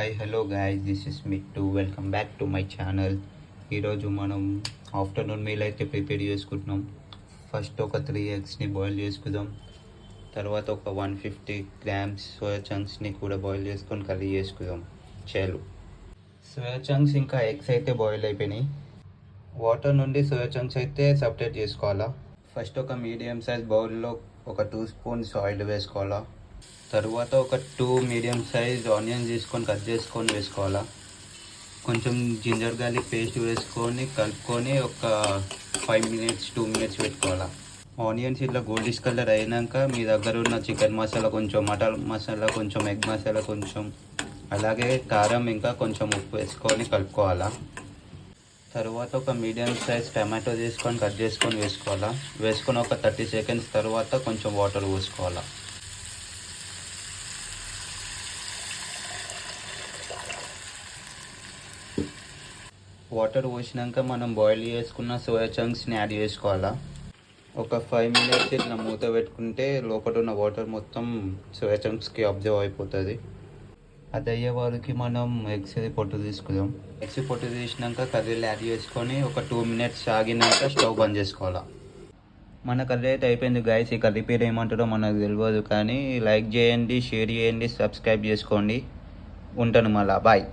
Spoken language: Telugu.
Hi hello guys, this is Mittu. Welcome back to my channel. ఈరోజు మనం ఆఫ్టర్నూన్ మీల్ అయితే ప్రిపేర్ చేసుకుంటున్నాం. ఫస్ట్ ఒక 3 ఎగ్స్ని బాయిల్ చేసుకుందాం. తర్వాత ఒక 150 గ్రామ్స్ సోయా చంక్స్ని కూడా బాయిల్ చేసుకొని కర్రీ చేసుకుందాం. చాలు. సోయా చంక్స్ ఇంకా ఎగ్స్ అయితే బాయిల్ అయిపోయినాయి. వాటర్ నుండి సోయా చంక్స్ అయితే సపరేట్ చేసుకోవాలా. ఫస్ట్ ఒక మీడియం సైజ్ బౌల్లో ఒక 2 స్పూన్స్ ఆయిల్ వేసుకోవాలా. తర్వాత ఒక 2 మీడియం సైజ్ ఆనియన్స్ తీసుకొని కట్ చేసుకొని వేసుకోవాలా. కొంచెం జింజర్ గార్లిక్ పేస్ట్ వేసుకొని కలుపుకొని ఒక 5 మినిట్స్ 2 మినిట్స్ పెట్టుకోవాలా. ఆనియన్స్ ఇట్లా గోల్డిష్ కలర్ అయినాక మీ దగ్గర ఉన్న చికెన్ మసాలా కొంచెం, మటన్ మసాలా కొంచెం, ఎగ్ మసాలా కొంచెం, అలాగే కారం ఇంకా కొంచెం ఉప్పు వేసుకొని కలుపుకోవాలా. తర్వాత ఒక మీడియం సైజ్ టమాటో తీసుకొని కట్ చేసుకొని వేసుకోవాలా. వేసుకొని ఒక 30 సెకండ్స్ తర్వాత కొంచెం వాటర్ పోసుకోవాలా. వాటర్ పోసినాక మనం బాయిల్ చేసుకున్న సోయా చంక్స్ని యాడ్ చేసుకోవాలా. ఒక 5 మినిట్స్ ఇట్లా మూత పెట్టుకుంటే లోపల ఉన్న వాటర్ మొత్తం సోయా చంక్స్కి అబ్జర్వ్ అయిపోతుంది. అది అయ్యే వరకు మనం ఎగ్స్ పొట్టు తీసుకుందాం. ఎగ్స్ పొట్టు తీసినాక కర్రీలు యాడ్ చేసుకొని ఒక 2 మినిట్స్ ఆగినాక స్టవ్ బంద్ చేసుకోవాలా. మన కర్రీ అయితే అయిపోయింది గైస్. ఈ కర్రీ పేరు ఏమంటారో మనకు తెలియదు, కానీ లైక్ చేయండి, షేర్ చేయండి, సబ్స్క్రైబ్ చేసుకోండి. ఉంటాను మళ్ళా. బాయ్.